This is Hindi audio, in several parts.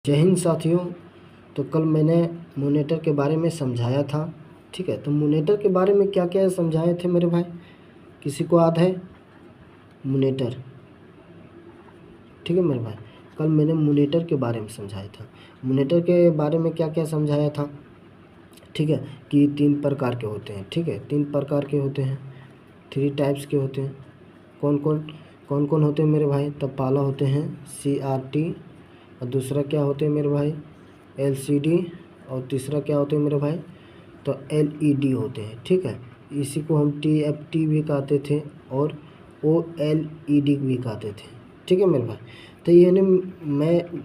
जय हिंद साथियों। तो कल मैंने मोनेटर के बारे में समझाया था, ठीक है। तो मोनेटर के बारे में क्या क्या समझाए थे मेरे भाई, किसी को याद है? मोनेटर, ठीक है मेरे भाई। कल मैंने मोनेटर के बारे में समझाया था। मोनेटर के बारे में क्या क्या समझाया था, ठीक है, कि 3 प्रकार के होते हैं, ठीक है। 3 प्रकार के होते हैं, 3 टाइप्स के होते हैं। कौन कौन होते हैं मेरे भाई? तब पहला होते हैं CRT, और दूसरा क्या होते हैं मेरे भाई? LCD, और तीसरा क्या होते हैं मेरे भाई? तो LED होते हैं, ठीक है। इसी को हम TFT भी कहते थे और OLED भी कहते थे, ठीक है मेरे भाई। तो ये ने मैं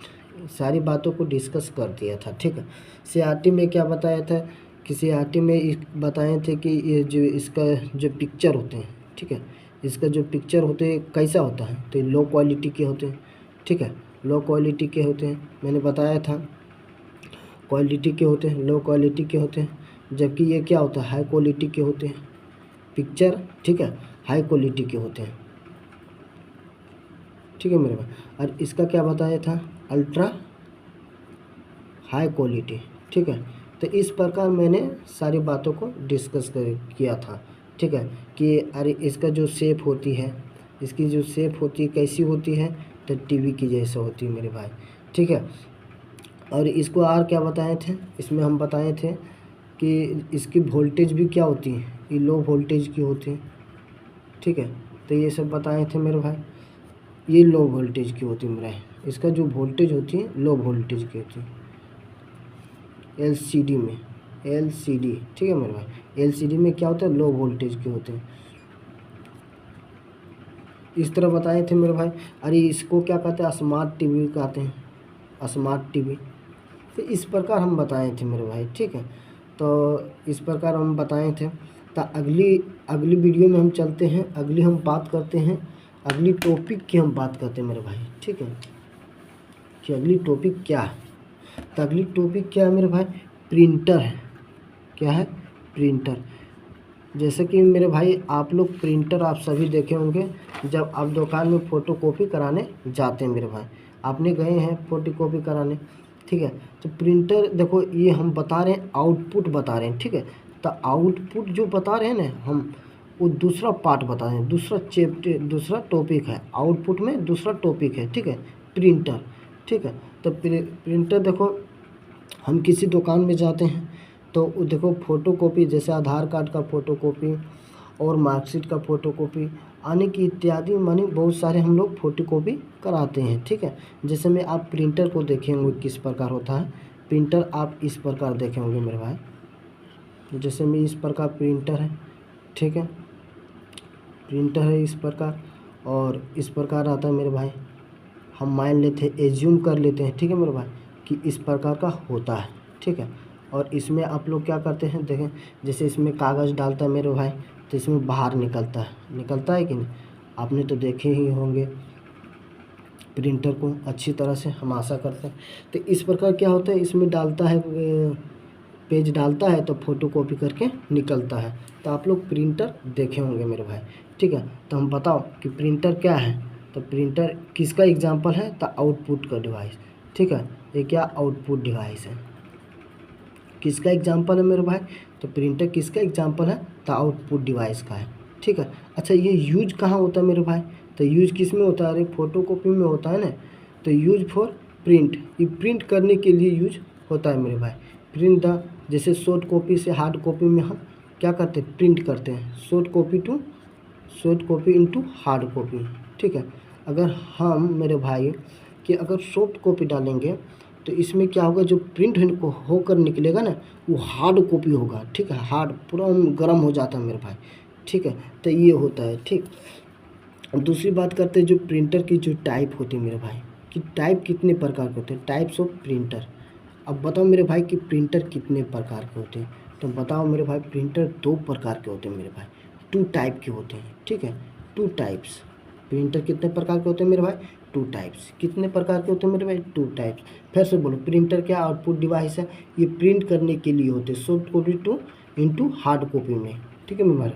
सारी बातों को डिस्कस कर दिया था, ठीक है। CRT में क्या बताया था कि CRT में बताए थे कि ये जो इसका जो पिक्चर होते हैं, ठीक है, इसका जो पिक्चर होते हैं कैसा होता है, तो लो क्वालिटी के होते हैं, ठीक है। लो क्वालिटी के होते हैं, मैंने बताया था। क्वालिटी के होते हैं, लो क्वालिटी के होते हैं, जबकि ये क्या होता है? हाई क्वालिटी के होते हैं पिक्चर, ठीक है, हाई क्वालिटी के होते हैं, ठीक है मेरे भाई। और इसका क्या बताया था? अल्ट्रा हाई क्वालिटी, ठीक है। तो इस प्रकार मैंने सारी बातों को डिस्कस किया था, ठीक है, कि अरे इसका जो शेप होती है, इसकी जो शेप होती है कैसी होती है? तो टीवी की जैसा होती है मेरे भाई, ठीक है। और इसको और क्या बताए थे? इसमें हम बताए थे कि इसकी वोल्टेज भी क्या होती है? ये लो वोल्टेज की होती है, ठीक है। तो ये सब बताए थे मेरे भाई, ये लो वोल्टेज की होती है मेरा। इसका जो वोल्टेज होती है लो वोल्टेज की होती है। LCD में, LCD, ठीक है मेरे भाई। LCD में क्या होता है? लो वोल्टेज के होते हैं। इस तरह बताए थे मेरे भाई। अरे इसको क्या कहते हैं? स्मार्ट टीवी कहते हैं, स्मार्ट टीवी। तो इस प्रकार हम बताए थे मेरे भाई, ठीक है। तो इस प्रकार हम बताए थे। तो अगली अगली वीडियो में हम चलते हैं, अगली हम बात करते हैं, अगली टॉपिक की हम बात करते हैं मेरे भाई, ठीक है, कि अगली टॉपिक क्या है। तो अगली टॉपिक क्या है मेरे भाई? प्रिंटर है। क्या है? प्रिंटर। जैसे कि मेरे भाई आप लोग प्रिंटर आप सभी देखे होंगे, जब आप दुकान में फ़ोटो कॉपी कराने जाते हैं मेरे भाई, आपने गए हैं फ़ोटो कॉपी कराने, ठीक है। तो प्रिंटर देखो, ये हम बता रहे हैं, आउटपुट बता रहे हैं, ठीक है। तो आउटपुट जो बता रहे हैं ना हम, वो दूसरा पार्ट बता रहे हैं, दूसरा चैप्टर, दूसरा टॉपिक है आउटपुट में, दूसरा टॉपिक है, ठीक है, प्रिंटर, ठीक है। तो प्रिंटर देखो, हम किसी दुकान में जाते हैं तो देखो फ़ोटो कॉपी, जैसे आधार कार्ड का फ़ोटो कॉपी और मार्कशीट का फ़ोटो कॉपी आने की इत्यादि, माने बहुत सारे हम लोग फ़ोटो कॉपी कराते हैं, ठीक है। जैसे में आप प्रिंटर को देखे होंगे किस प्रकार होता है। प्रिंटर आप इस प्रकार देखे होंगे मेरे भाई, जैसे में इस प्रकार प्रिंटर है, ठीक है, प्रिंटर है इस प्रकार, और इस प्रकार आता है मेरे भाई। हम मान लेते हैं, एज्यूम कर लेते हैं, ठीक है मेरे भाई, कि इस प्रकार का होता है, ठीक है। और इसमें आप लोग क्या करते हैं, देखें, जैसे इसमें कागज़ डालता है मेरे भाई, तो इसमें बाहर निकलता है कि नहीं? आपने तो देखे ही होंगे प्रिंटर को अच्छी तरह से, हम आशा करते हैं। तो इस प्रकार क्या होता है, इसमें डालता है, पेज डालता है तो फ़ोटो कॉपी करके निकलता है। तो आप लोग प्रिंटर देखे होंगे मेरे भाई, ठीक है। तो हम बताओ कि प्रिंटर क्या है। तो प्रिंटर किसका एग्जांपल है? तो आउटपुट का डिवाइस, ठीक है। ये क्या आउटपुट डिवाइस है, किसका एग्जांपल है मेरे भाई? तो प्रिंटर किसका एग्जांपल है? तो आउटपुट डिवाइस का है, ठीक है। अच्छा, ये यूज कहाँ होता है मेरे भाई? तो यूज किस में होता है? अरे फोटो कॉपी में होता है ना। तो यूज फॉर प्रिंट, ये प्रिंट करने के लिए यूज होता है मेरे भाई। प्रिंट द, जैसे शॉर्ट कॉपी से हार्ड कॉपी में हम क्या करते हैं? प्रिंट करते हैं, short copy into hard copy, ठीक है। अगर हम मेरे भाई कि अगर सॉफ्ट कॉपी डालेंगे तो इसमें क्या होगा, जो प्रिंट होकर निकलेगा ना, वो हार्ड कॉपी होगा, ठीक है। हार्ड पूरा गर्म हो जाता है मेरे भाई, ठीक है। तो ये होता है, ठीक। और दूसरी बात करते हैं, जो प्रिंटर की जो टाइप होती है मेरे भाई, कि टाइप कितने प्रकार के होते हैं, टाइप्स ऑफ प्रिंटर। अब बताओ मेरे भाई कि प्रिंटर कितने प्रकार के होते हैं। तो बताओ मेरे भाई, प्रिंटर 2 प्रकार के होते हैं मेरे भाई, 2 टाइप के होते हैं, ठीक है, 2 टाइप्स। प्रिंटर कितने प्रकार के होते हैं मेरे भाई? 2 टाइप्स। कितने प्रकार के होते हैं मेरे भाई? 2 टाइप्स। फिर से बोलो, प्रिंटर क्या आउटपुट डिवाइस है, ये प्रिंट करने के लिए होते हैं, soft copy two into hard copy में, ठीक है मेरे भाई।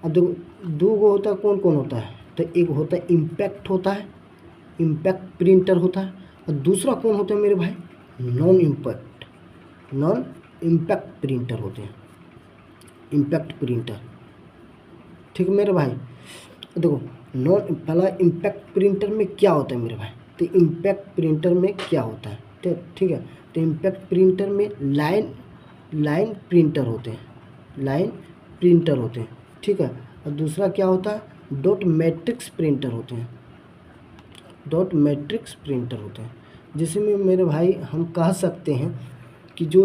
अब देखो, 2 गो होता है, कौन कौन होता है? तो एक होता है इम्पैक्ट होता है, इम्पैक्ट प्रिंटर होता है, और दूसरा कौन होता है मेरे भाई? नॉन इम्पैक्ट प्रिंटर होते हैं, इम्पैक्ट प्रिंटर। ठीक है मेरे भाई, देखो पहला इम्पैक्ट प्रिंटर में क्या होता है मेरे भाई, तो इम्पैक्ट प्रिंटर में क्या होता है, ठीक है, तो इम्पैक्ट प्रिंटर में लाइन प्रिंटर होते हैं, लाइन प्रिंटर होते हैं, ठीक है। और दूसरा क्या होता है, डॉट मैट्रिक्स प्रिंटर होते हैं, डॉट मैट्रिक्स प्रिंटर होते हैं। जिसमें मेरे भाई हम कह सकते हैं कि जो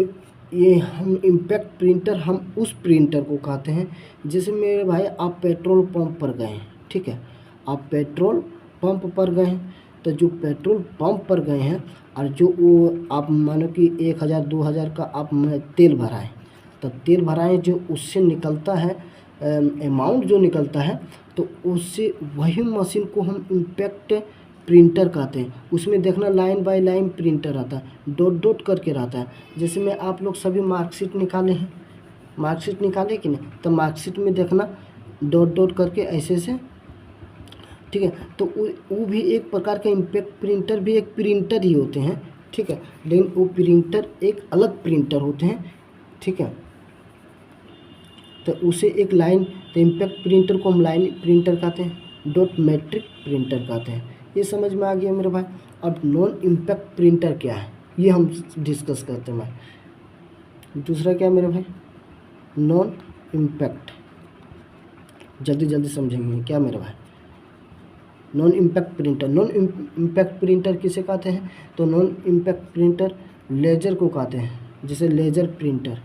ये हम इम्पैक्ट प्रिंटर हम उस प्रिंटर को कहते हैं जैसे मेरे भाई आप पेट्रोल पंप पर गए हैं, ठीक है, आप पेट्रोल पंप पर गए हैं, तो जो पेट्रोल पंप पर गए हैं और जो वो आप मानो कि 1000 2000 का आप तेल भराएं, तो तेल भराएं जो उससे निकलता है अमाउंट जो निकलता है, तो उससे वही मशीन को हम इम्पैक्ट प्रिंटर कहते हैं। उसमें देखना लाइन बाय लाइन प्रिंटर आता है, डॉट डॉट करके रहता है। जैसे में आप लोग सभी मार्कशीट निकाले हैं, मार्कशीट निकाले कि नहीं, तो मार्कशीट में देखना डॉट डॉट करके ऐसे से, ठीक है। तो वो भी एक प्रकार का इम्पैक्ट प्रिंटर भी एक प्रिंटर ही होते हैं, ठीक है, लेकिन वो प्रिंटर एक अलग प्रिंटर होते हैं, ठीक है। तो उसे एक लाइन, तो इम्पैक्ट प्रिंटर को हम लाइन प्रिंटर कहते हैं, डॉट मैट्रिक प्रिंटर कहते हैं। ये समझ में आ गया मेरे भाई। अब नॉन इम्पैक्ट प्रिंटर क्या है ये हम डिस्कस करते हैं भाई। दूसरा क्या मेरे भाई, नॉन इम्पैक्ट, जल्दी जल्दी समझेंगे क्या मेरे भाई। Non impact printer, non impact printer किसे कहते हैं, तो नॉन इम्पैक्ट प्रिंटर लेजर को कहते हैं, जैसे लेजर प्रिंटर,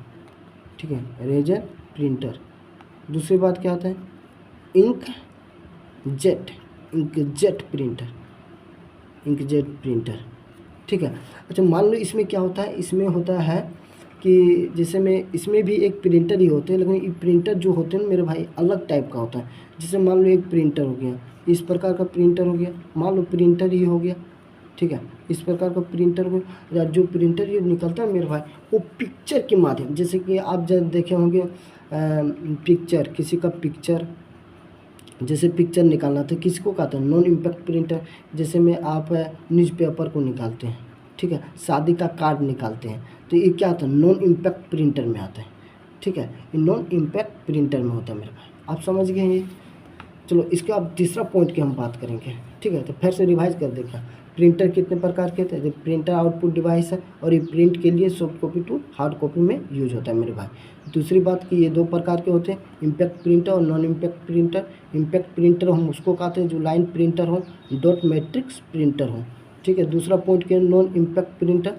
ठीक है, लेजर प्रिंटर। दूसरी बात क्या आता है, इंकजेट प्रिंटर, इंकजेट प्रिंटर, ठीक है। अच्छा मान लो इसमें क्या होता है, इसमें होता है कि जैसे में इसमें भी एक प्रिंटर ही होते हैं, लेकिन ये प्रिंटर जो होते हैं मेरे भाई अलग टाइप का होता है। जैसे मान लो एक प्रिंटर हो गया, इस प्रकार का प्रिंटर हो गया, मान लो प्रिंटर ही हो गया, ठीक है, इस प्रकार का प्रिंटर हो गया। जो प्रिंटर ये निकलता है मेरे भाई वो पिक्चर के माध्यम, जैसे कि आप जब देखे होंगे पिक्चर, किसी का पिक्चर, जैसे पिक्चर निकालना तो किसको कहते हैं, नॉन इम्पैक्ट प्रिंटर। जैसे में आप न्यूज़पेपर को निकालते हैं, ठीक है, शादी का कार्ड निकालते हैं, तो ये क्या आता है, नॉन इम्पैक्ट प्रिंटर में आता है, ठीक है, ये नॉन इम्पैक्ट प्रिंटर में होता है मेरे भाई। आप समझ गए ये। चलो इसके बाद तीसरा पॉइंट की हम बात करेंगे, ठीक है। तो फिर से रिवाइज कर देखा, प्रिंटर कितने प्रकार के थे, प्रिंटर आउटपुट डिवाइस है और ये प्रिंट के लिए soft copy to hard copy में यूज होता है मेरे भाई। दूसरी बात कि ये दो प्रकार के होते हैं, इम्पैक्ट प्रिंटर और non impact printer. Impact printer हम उसको कहते हैं जो लाइन प्रिंटर हो, डॉट मैट्रिक्स प्रिंटर हो, ठीक है। दूसरा पॉइंट क्या है, नॉन इम्पैक्ट प्रिंटर,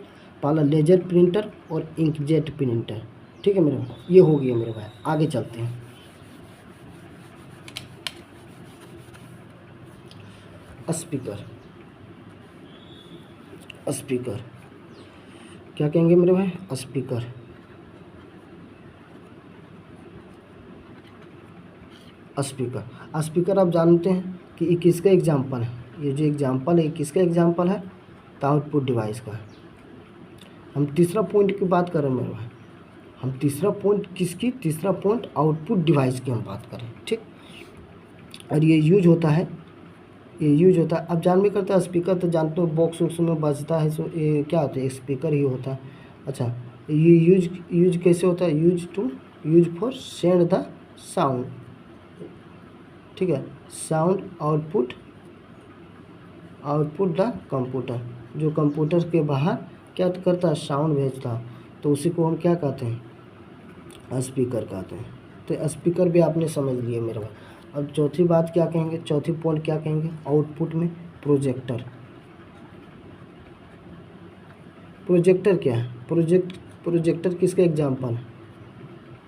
पहला लेजर प्रिंटर और इंकजेट प्रिंटर, ठीक है मेरे भाई। ये हो गया मेरे भाई, आगे चलते हैं। स्पीकर, स्पीकर क्या कहेंगे मेरे भाई, स्पीकर। स्पीकर आप जानते हैं कि ये किसका एग्जाम्पल है, ये जो एग्जाम्पल है किसका एग्जाम्पल है, तो आउटपुट डिवाइस का। हम तीसरा पॉइंट की बात करें मेरे भाई, हम तीसरा पॉइंट किसकी, तीसरा पॉइंट आउटपुट डिवाइस की हम बात करें, ठीक। और ये यूज होता है, ये यूज होता है, अब जान भी करता है स्पीकर तो जानते हो बॉक्स वॉक्स में बजता है, सो ये क्या होता है, स्पीकर ही होता है। अच्छा ये यूज कैसे होता है, use for send the sound, ठीक है, साउंड आउटपुट द कंप्यूटर, जो कंप्यूटर के बाहर क्या करता है, साउंड भेजता है, तो उसी को हम क्या कहते हैं, स्पीकर कहते हैं। तो स्पीकर भी आपने समझ लिए मेरे भाई। अब चौथी बात क्या कहेंगे, चौथी पॉइंट क्या कहेंगे, आउटपुट में प्रोजेक्टर। प्रोजेक्टर क्या है, प्रोजेक्टर किसका एग्जांपल है,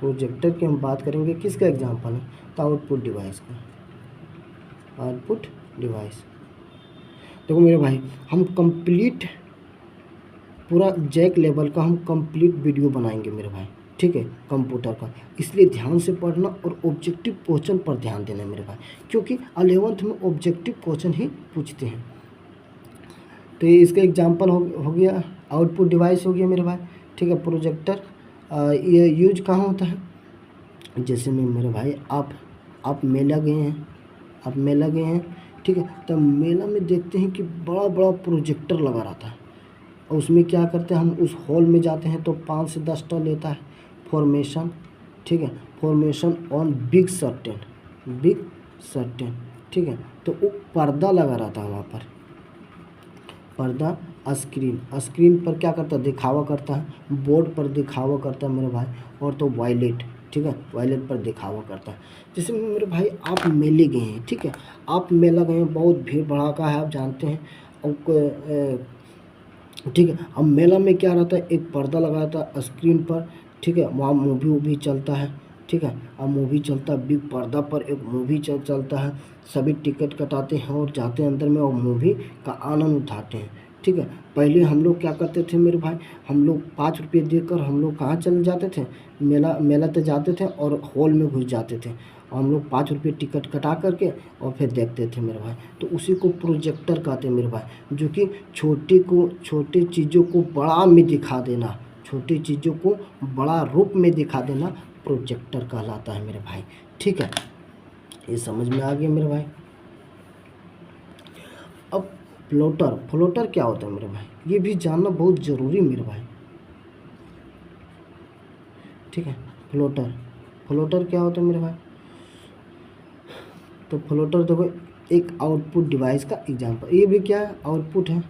प्रोजेक्टर की हम बात करेंगे किसका एग्जांपल है, तो आउटपुट डिवाइस का, आउटपुट डिवाइस। देखो मेरे भाई हम कंप्लीट पूरा जैक लेवल का हम कंप्लीट वीडियो बनाएंगे मेरे भाई, ठीक है, कंप्यूटर का। इसलिए ध्यान से पढ़ना और ऑब्जेक्टिव क्वेश्चन पर ध्यान देना मेरे भाई, क्योंकि 11th में ऑब्जेक्टिव क्वेश्चन ही पूछते हैं। तो ये इसका एग्जांपल हो गया, आउटपुट डिवाइस हो गया मेरे भाई, ठीक है। प्रोजेक्टर ये यूज कहाँ होता है, जैसे में मेरे भाई आप मेला गए हैं, आप मेला गए हैं, ठीक है, तो मेला में देखते हैं कि बड़ा बड़ा प्रोजेक्टर लगा रहता है, और उसमें क्या करते हैं हम उस हॉल में जाते हैं तो 5 से 10 टन लेता है फॉर्मेशन, ठीक है, फॉर्मेशन ऑन बिग सर्टेन, ठीक है। तो वो पर्दा लगा रहता है वहाँ पर, पर्दा स्क्रीन पर क्या करता है, दिखावा करता है, बोर्ड पर दिखावा करता है मेरे भाई, और तो वायलेट, ठीक है, वायलेट पर दिखावा करता है। जैसे मेरे भाई आप मेले गए हैं, ठीक है, आप मेला गए हैं, बहुत भीड़ भड़ाका है आप जानते हैं, और ठीक है। अब मेला में क्या रहता है, एक पर्दा लगा रहता है स्क्रीन पर, ठीक है, वहाँ मूवी वूवी चलता है, ठीक है। अब मूवी चलता है, बिग पर्दा पर एक मूवी चलता है, सभी टिकट कटाते हैं और जाते हैं अंदर में और मूवी का आनंद उठाते हैं, ठीक है। पहले हम लोग क्या करते थे मेरे भाई, हम लोग 5 रुपये देकर हम लोग कहाँ चले जाते थे, मेला तो जाते थे और हॉल में घुस जाते थे, और हम लोग 5 रुपये टिकट कटा करके और फिर देखते थे मेरे भाई। तो उसी को प्रोजेक्टर कहते हैं मेरे भाई, जो कि छोटी चीज़ों को बड़ा में दिखा देना, छोटी चीज़ों को बड़ा रूप में दिखा देना प्रोजेक्टर कहलाता है मेरे भाई, ठीक है। ये समझ में आ गया मेरे भाई। अब फ्लोटर क्या होता है मेरे भाई, ये भी जानना बहुत ज़रूरी मेरे भाई, ठीक है। फ्लोटर क्या होता है मेरे भाई, तो फ्लोटर देखो एक आउटपुट डिवाइस का एग्जांपल, ये भी क्या है, आउटपुट है,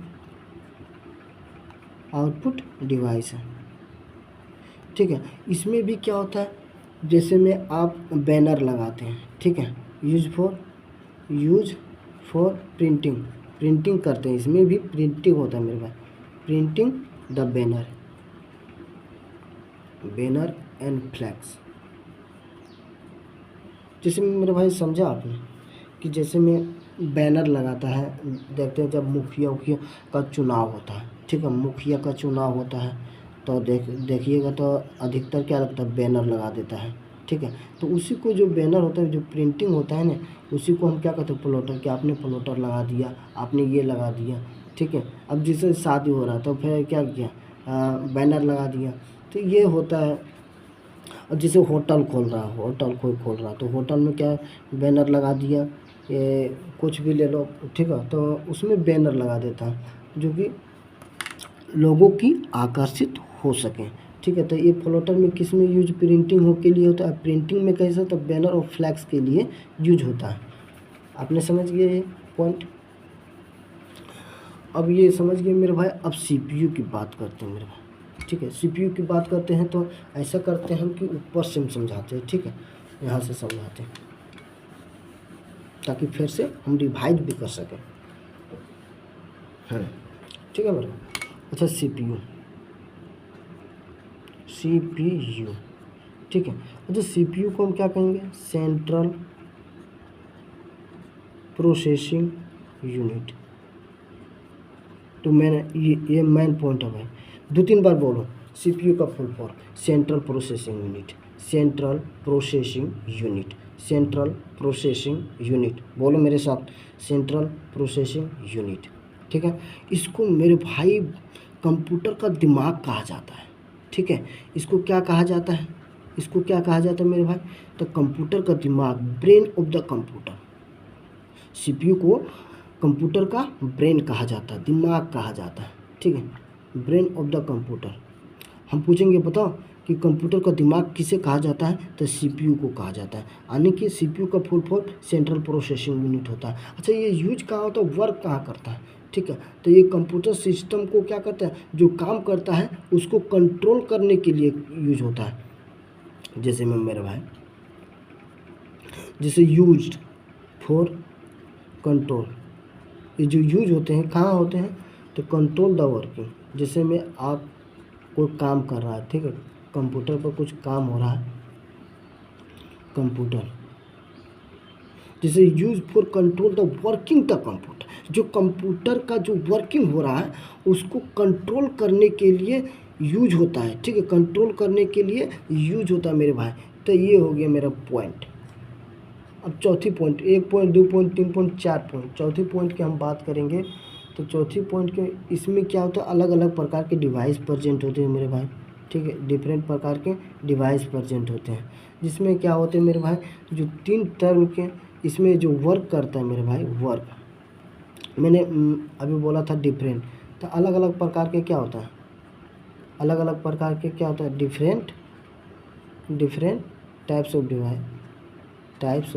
आउटपुट डिवाइस है, ठीक है। इसमें भी क्या होता है, जैसे में आप बैनर लगाते हैं, ठीक है, यूज फॉर प्रिंटिंग करते हैं, इसमें भी प्रिंटिंग होता है मेरे भाई, printing the banner and flex. जैसे मेरे भाई समझा आपने कि जैसे में बैनर लगाता है, देखते हैं जब मुखिया का चुनाव होता है, ठीक है, मुखिया का चुनाव होता है तो देखिएगा तो अधिकतर क्या लगता है, बैनर लगा देता है, ठीक है। तो उसी को जो बैनर होता है, जो प्रिंटिंग होता है ना, उसी को हम क्या कहते हैं, प्लॉटर, कि आपने प्लॉटर लगा दिया, आपने ये लगा दिया, ठीक है। अब जैसे शादी हो रहा तो फिर क्या किया, बैनर लगा दिया, तो ये होता है। अब जैसे होटल कोई खोल रहा तो होटल में क्या बैनर लगा दिया, ये कुछ भी ले लो, ठीक है, तो उसमें बैनर लगा देता है जो कि लोगों की आकर्षित हो सके, ठीक है। तो ये फ्लोटर में किस में यूज, प्रिंटिंग हो के लिए होता है, प्रिंटिंग में कैसे, तो बैनर और फ्लैक्स के लिए यूज होता है। आपने समझ गए ये पॉइंट। अब ये समझ गए मेरे भाई। अब सीपीयू की बात करते हैं मेरे भाई, ठीक है। सीपीयू की बात करते हैं तो ऐसा करते हैं कि ऊपर से हम समझाते हैं, ठीक है, यहाँ से समझाते हैं ताकि फिर से हम रिवाइज भी कर सकें, ठीक है मेरे। अच्छा सीपीयू, ठीक है। अच्छा सीपीयू को हम क्या कहेंगे, सेंट्रल प्रोसेसिंग यूनिट। तो मैंने ये मेन पॉइंट है भाई, 2-3 बार बोलो, सीपीयू का full form central processing unit, central processing unit, बोलो मेरे साथ, सेंट्रल प्रोसेसिंग यूनिट, ठीक है। इसको मेरे भाई कंप्यूटर का दिमाग कहा जाता है, ठीक है। इसको क्या कहा जाता है, मेरे भाई, तो कंप्यूटर का दिमाग, brain of the computer. CPU को कंप्यूटर का ब्रेन कहा जाता है, दिमाग कहा जाता है, ठीक है, ब्रेन ऑफ द कंप्यूटर। हम पूछेंगे बताओ कि कंप्यूटर का दिमाग किसे कहा जाता है, तो सीपीयू को कहा जाता है, यानी कि सीपीयू का full form central processing unit होता है। अच्छा ये यूज कहाँ होता है, वर्क कहाँ करता है, ठीक है। तो ये कंप्यूटर सिस्टम को क्या करता है, जो काम करता है उसको कंट्रोल करने के लिए यूज होता है। जैसे में मेरे भाई, जैसे यूज्ड फॉर कंट्रोल, ये जो यूज होते हैं कहाँ होते हैं, तो कंट्रोल द वर्किंग। जैसे में आप कोई काम कर रहा है, ठीक है, कंप्यूटर पर कुछ काम हो रहा है, कंप्यूटर जैसे use for control the working the computer, जो कंप्यूटर का जो वर्किंग हो रहा है उसको कंट्रोल करने के लिए यूज होता है, ठीक है, कंट्रोल करने के लिए यूज होता है मेरे भाई। तो ये हो गया मेरा पॉइंट। अब चौथी point, 1 point 2 point 3 point 4 point, चौथी पॉइंट की हम बात करेंगे। तो चौथी पॉइंट के इसमें क्या होता है, अलग अलग प्रकार के डिवाइस प्रेजेंट होते हैं मेरे भाई, ठीक है, डिफरेंट प्रकार के डिवाइस प्रेजेंट होते हैं, जिसमें क्या होते हैं मेरे भाई, जो 3 टर्म के इसमें जो वर्क करता है मेरे भाई, वर्क मैंने अभी बोला था डिफरेंट, तो अलग अलग प्रकार के क्या होता है, अलग अलग प्रकार के क्या होता है, डिफरेंट टाइप्स ऑफ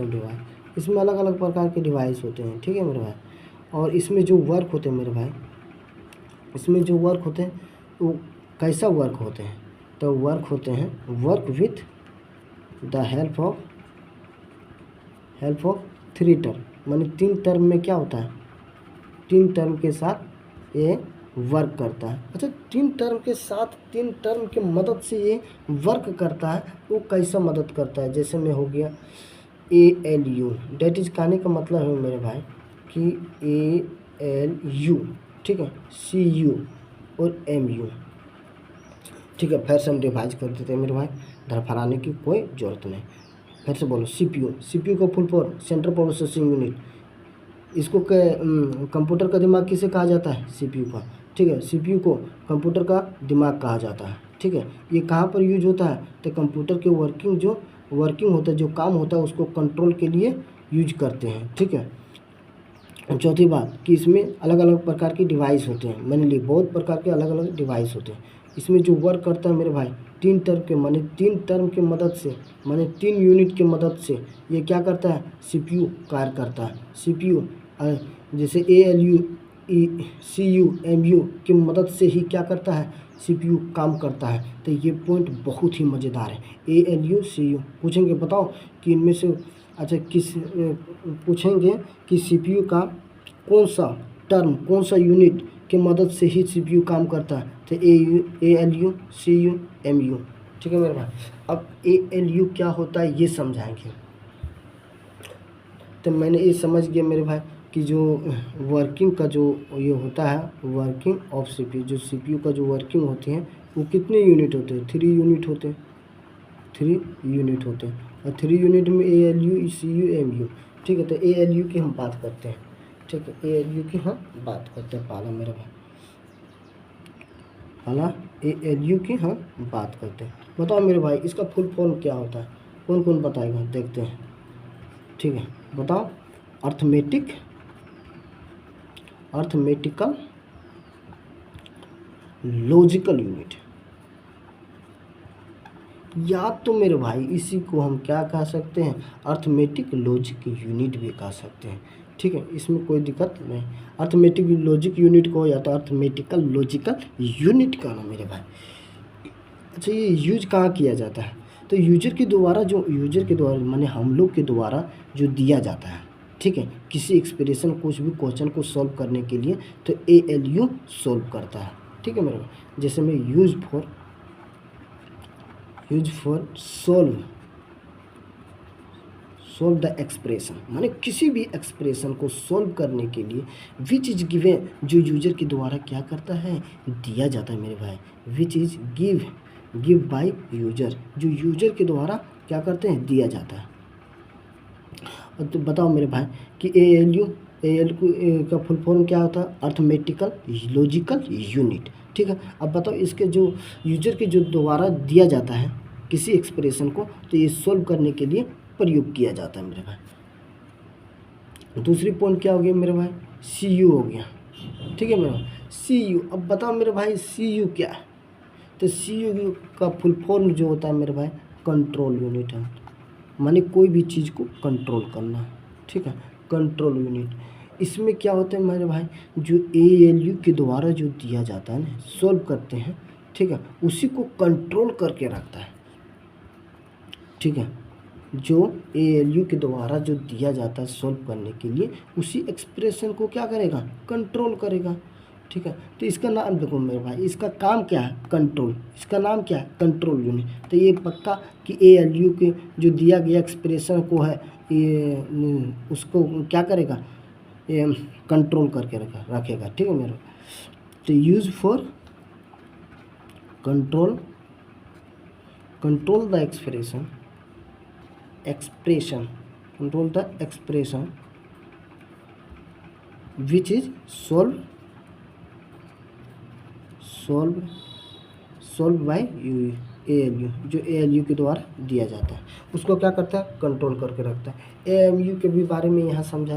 डिवाइस। इसमें अलग अलग प्रकार के डिवाइस होते हैं, ठीक है मेरे भाई। और इसमें जो वर्क होते हैं मेरे भाई, इसमें जो वर्क होते हैं वो कैसा वर्क होते हैं, तो वर्क होते हैं work with the help of 3 term, माने 3 टर्म में क्या होता है, 3 टर्म के साथ ये वर्क करता है। अच्छा, 3 टर्म के साथ 3 टर्म की मदद से ये वर्क करता है, वो कैसा मदद करता है, जैसे में हो गया ALU, डेट इज कहने का मतलब है मेरे भाई कि ALU, ठीक है, CU और MU, ठीक है। फिर से हम रिवाइज कर देते हैं मेरे भाई, धड़फड़ाने की कोई ज़रूरत नहीं। फिर से बोलो, CPU का full form central processing unit, इसको कंप्यूटर का दिमाग किसे कहा जाता है, CPU का, ठीक है। CPU को कंप्यूटर का दिमाग कहा जाता है, ठीक है। ये कहाँ पर यूज होता है, तो कंप्यूटर के वर्किंग होता है, जो काम होता है उसको कंट्रोल के लिए यूज करते हैं, ठीक है। चौथी बात कि इसमें अलग अलग प्रकार की डिवाइस होते हैं, मैंने लिए बहुत प्रकार के अलग अलग डिवाइस होते हैं। इसमें जो वर्क करता है मेरे भाई 3 टर्म के, माने 3 टर्म की मदद से, माने 3 यूनिट की मदद से ये क्या करता है, CPU कार्य करता है। CPU जैसे ALU CU MU की मदद से ही क्या करता है, CPU काम करता है। तो ये पॉइंट बहुत ही मज़ेदार है। ALU CU पूछेंगे, बताओ कि इनमें से अच्छा पूछेंगे कि CPU का कौन सा टर्म, कौन सा यूनिट की मदद से ही CPU काम करता है, तो ALU CU MU, ठीक है मेरे भाई। अब ALU क्या होता है ये समझाएंगे। तो मैंने ये समझ गया मेरे भाई कि जो वर्किंग का जो ये होता है, वर्किंग ऑफ CPU, जो CPU का जो वर्किंग होती है वो कितने यूनिट होते हैं, 3 यूनिट होते हैं, 3 यूनिट होते हैं। और 3 यूनिट में ALU CU MU, ठीक है। तो ALU की हम बात करते हैं, ठीक है, ALU की हम बात करते हैं पहला मेरे भाई, पहला ALU की हम बात करते हैं। बताओ मेरे भाई इसका फुल फॉर्म क्या होता है, कौन कौन बताएगा, देखते हैं, ठीक है। बताओ, अर्थमेटिकल लॉजिकल यूनिट, या तो मेरे भाई इसी को हम क्या कह सकते हैं, अर्थमेटिक लॉजिक यूनिट भी कह सकते हैं, ठीक है। इसमें कोई दिक्कत नहीं, अर्थमेटिक लॉजिक यूनिट को या तो अर्थमेटिकल लॉजिकल यूनिट कहना मेरे भाई। अच्छा, ये यूज कहाँ किया जाता है, तो यूजर के द्वारा माने हम लोग के द्वारा जो दिया जाता है, ठीक है, किसी एक्सप्रेशन कुछ भी क्वेश्चन को सॉल्व करने के लिए, तो ALU सॉल्व करता है, ठीक है मेरे भाई। जैसे मैं use for solve the expression, माने किसी भी एक्सप्रेशन को सॉल्व करने के लिए विच इज गिवन, जो यूजर के द्वारा क्या करता है, दिया जाता है मेरे भाई, which is give by user, जो यूजर के द्वारा क्या करते हैं, दिया जाता है। तो बताओ मेरे भाई कि ALU का फुल फॉर्म क्या होता है, अर्थमेटिकल लॉजिकल यूनिट, ठीक है। अब बताओ इसके जो यूजर के जो द्वारा दिया जाता है किसी एक्सप्रेशन को, तो ये सॉल्व करने के लिए प्रयोग किया जाता है मेरे भाई। दूसरी पॉइंट क्या हो गया मेरे भाई, CU हो गया, ठीक है मेरे भाई, CU। अब बताओ मेरे भाई CU क्या है, तो CU का फुल फॉर्म जो होता है मेरे भाई, कंट्रोल यूनिट है, माने कोई भी चीज़ को कंट्रोल करना, ठीक है, कंट्रोल यूनिट। इसमें क्या होता है मेरे भाई, जो ALU के द्वारा जो दिया जाता है ना, सॉल्व करते हैं, ठीक है, उसी को कंट्रोल करके रखता है, ठीक है। जो ALU के द्वारा जो दिया जाता है सॉल्व करने के लिए, उसी एक्सप्रेशन को क्या करेगा, कंट्रोल करेगा, ठीक है। तो इसका नाम देखो मेरे भाई, इसका काम क्या है, कंट्रोल, इसका नाम क्या है, कंट्रोल यूनिट। तो ये पक्का कि ALU के जो दिया गया एक्सप्रेशन को है, ये उसको क्या करेगा, ये कंट्रोल करके रखेगा, ठीक है मेरे। तो use for control the expression control the expression which is solved by ALU, जो ALU के द्वारा दिया जाता है उसको क्या करता है, कंट्रोल करके रखता है। AMU के भी बारे में यहाँ समझा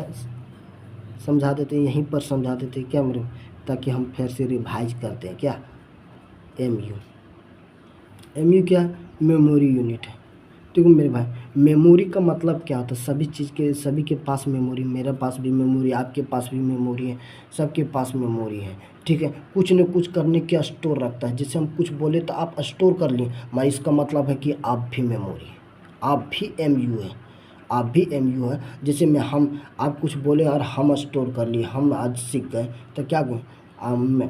देते हैं, यहीं पर समझा देते हैं क्या मेरे ताकि हम फिर से रिवाइज करते हैं। क्या MU, MU क्या मेमोरी यूनिट है। देखो मेरे भाई, मेमोरी का मतलब क्या होता है, सभी चीज़ के सभी के पास मेमोरी, मेरे पास भी मेमोरी, आपके पास भी मेमोरी है, सबके पास मेमोरी है, ठीक है। कुछ न कुछ करने के स्टोर रखता है, जैसे हम कुछ बोले तो आप स्टोर कर लिए, मैं इसका मतलब है कि आप भी मेमोरी है, आप भी MU है, आप भी MU है। जैसे आप कुछ बोले और हम स्टोर कर लिए, हम आज सीख गए, तो क्या कहूँ,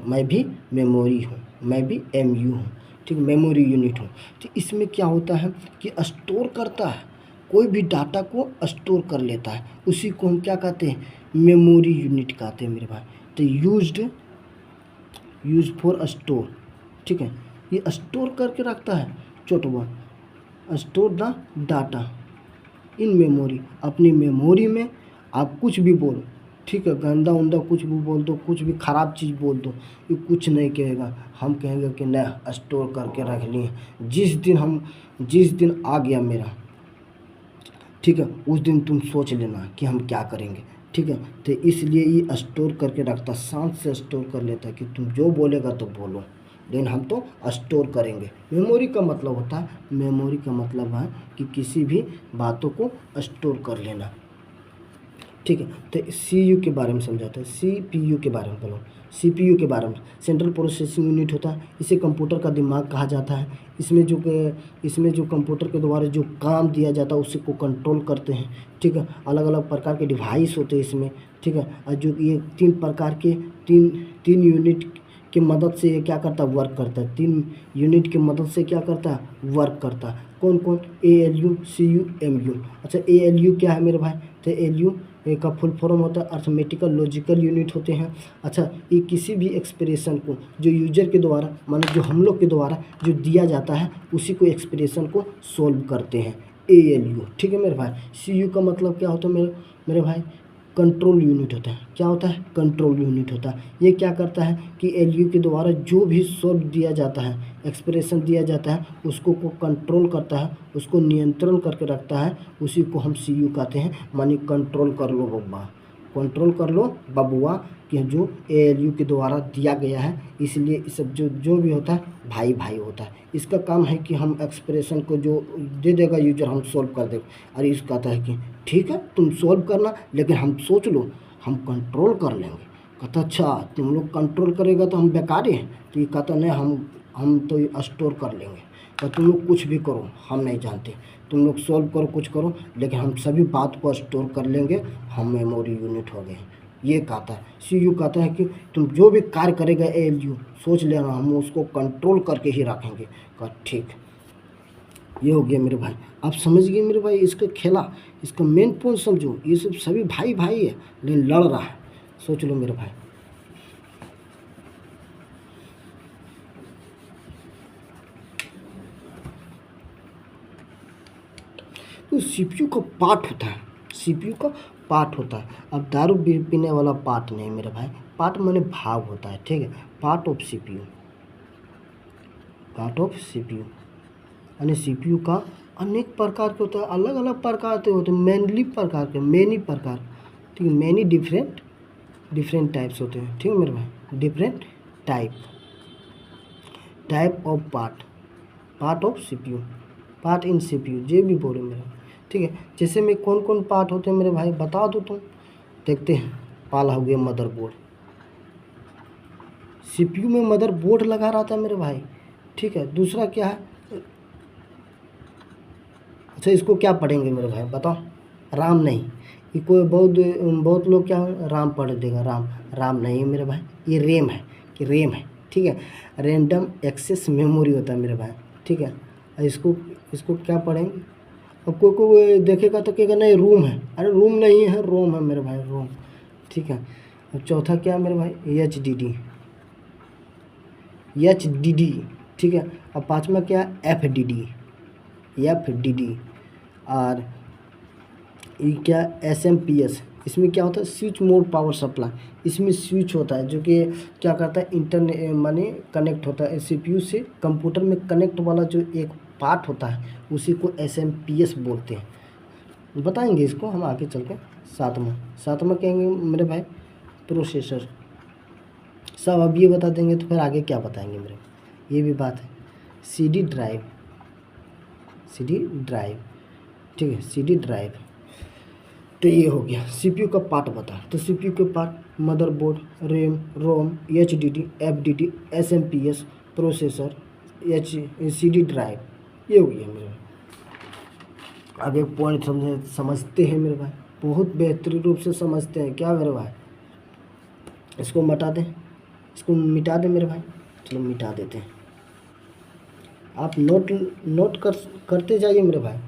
मैं भी मेमोरी हूँ, मैं भी MU हूँ, ठीक, मेमोरी यूनिट हूँ। तो इसमें क्या होता है कि स्टोर करता है, कोई भी डाटा को स्टोर कर लेता है, उसी को हम क्या कहते हैं, मेमोरी यूनिट कहते हैं मेरे भाई। तो यूज फॉर स्टोर, ठीक है, ये स्टोर करके रखता है। छोटा one, store the data in memory, अपनी मेमोरी में आप कुछ भी बोलो, ठीक है, गंदा उंदा कुछ भी बोल दो, कुछ भी ख़राब चीज़ बोल दो, ये कुछ नहीं कहेगा, हम कहेंगे कि नहीं स्टोर करके रख लिए, जिस दिन आ गया मेरा, ठीक है, उस दिन तुम सोच लेना कि हम क्या करेंगे, ठीक है। तो इसलिए ये स्टोर करके रखता, शांत से स्टोर कर लेता है कि तुम जो बोलेगा तो बोलो, लेकिन हम तो स्टोर करेंगे। मेमोरी का मतलब होता है, मेमोरी का मतलब है कि किसी भी बातों को स्टोर कर लेना, ठीक है। तो CPU के बारे में समझाते हैं, CPU के बारे में बोलो, CPU के बारे में, सेंट्रल प्रोसेसिंग यूनिट होता है, इसे कंप्यूटर का दिमाग कहा जाता है। इसमें जो कंप्यूटर के द्वारा जो काम दिया जाता है उसी को कंट्रोल करते हैं, ठीक है। अलग अलग प्रकार के डिवाइस होते हैं इसमें, ठीक है। और जो ये तीन यूनिट की मदद से ये क्या करता है, वर्क करता है, 3 यूनिट की मदद से क्या करता है, वर्क करता है। कौन कौन, ALU, CU, MU। अच्छा, ALU क्या है मेरे भाई, तो ALU का फुल फॉर्म होता है अर्थमेटिकल लॉजिकल यूनिट होते हैं। अच्छा, ये किसी भी एक्सप्रेशन को जो यूजर के द्वारा, मानो जो हम लोग के द्वारा जो दिया जाता है उसी को एक्सप्रेशन को सोल्व करते हैं, ALU, ठीक है मेरे भाई। CU का मतलब क्या होता है मेरे भाई, कंट्रोल यूनिट होता है। क्या होता है, कंट्रोल यूनिट होता है। ये क्या करता है कि LU के द्वारा जो भी सोल्व दिया जाता है, एक्सप्रेशन दिया जाता है, उसको कंट्रोल करता है, उसको नियंत्रण करके रखता है, उसी को हम CU कहते हैं। मानी कंट्रोल कर लो बब्बा, कंट्रोल कर लो बबुआ, कि जो ALU के द्वारा दिया गया है, इसलिए इस सब जो भी होता है भाई भाई होता है। इसका काम है कि हम एक्सप्रेशन को जो दे देगा यूजर, हम सोल्व कर देगा। अरे इस कहता है कि ठीक है तुम सोल्व करना, लेकिन हम सोच लो, हम कंट्रोल कर लेंगे। कहता अच्छा तुम लोग कंट्रोल करेगा तो हम बेकार हैं। तो ये कहता नहीं, हम तो ये स्टोर कर लेंगे, तो तुम लोग कुछ भी करो हम नहीं जानते, तुम लोग सोल्व करो, कुछ करो, लेकिन हम सभी बात को स्टोर कर लेंगे, हम मेमोरी यूनिट हो गए। ये कहता है। CU कहता है कि तुम जो भी कार्य करेगा ALU सोच लेना, हम उसको कंट्रोल करके ही रखेंगे। कहा ठीक, ये हो गया मेरे भाई। आप समझ गए मेरे भाई, इसका खेला, इसका मेन पॉइंट समझो। ये सब सभी भाई भाई है, लेकिन लड़ रहा है, सोच लो मेरे भाई। तो CPU का पार्ट होता है, CPU का पार्ट होता है। अब दारू पीने वाला पार्ट नहीं मेरे भाई, पार्ट माने भाग होता है, ठीक है। Part of CPU, part of CPU यानी CPU का अनेक प्रकार के होता है, अलग अलग प्रकार के होते हैं, मेनली प्रकार के, मेनी प्रकार, ठीक है, मेनी डिफरेंट टाइप्स होते हैं, ठीक है मेरे भाई, different type of part of CPU, part in CPU, जे भी बोलो मेरा, ठीक है। जैसे में कौन कौन पार्ट होते हैं मेरे भाई बता दो तुम, देखते हैं। पहला हो गया मदरबोर्ड, CPU में मदरबोर्ड लगा रहता है मेरे भाई, ठीक है। दूसरा क्या है, अच्छा इसको क्या पढ़ेंगे मेरे भाई बताओ, राम नहीं, ये कोई बहुत लोग क्या राम पढ़ देगा, राम नहीं है मेरे भाई, ये रेम है, कि रेम है, ठीक है। रैंडम एक्सेस मेमोरी होता है मेरे भाई, ठीक है। इसको क्या पढ़ेंगे, अब कोई देखेगा तो कहेगा नहीं रूम है, अरे रूम नहीं है, रोम है मेरे भाई, रोम, ठीक है। अब चौथा क्या है मेरे भाई, HDD, ठीक है। अब पाँचवा क्या है, FDD, और ये क्या SMPS, इसमें क्या होता है, स्विच मोड पावर सप्लाई। इसमें स्विच होता है जो कि क्या करता है, इंटरनेट माने कनेक्ट होता है CPU से कंप्यूटर में कनेक्ट वाला जो एक पार्ट होता है, उसी को SMPS बोलते हैं। बताएंगे इसको हम आगे चल के। सातवां कहेंगे मेरे भाई प्रोसेसर, सब अब ये बता देंगे तो फिर आगे क्या बताएंगे मेरे, ये भी बात है। सीडी ड्राइव, सीडी ड्राइव, ठीक है, सीडी ड्राइव। तो ये हो गया सीपीयू का पार्ट बता। तो सीपीयू के part motherboard, RAM, ROM, HDD, FDD, SMPS, processor, CD drive, ये हो गया मेरे भाई। अब एक पॉइंट समझते हैं मेरे भाई, बहुत बेहतरीन रूप से समझते हैं क्या मेरे भाई। इसको मिटा दें, इसको मिटा दें मेरे भाई, चलो मिटा देते हैं। आप नोट करते जाइए मेरे भाई।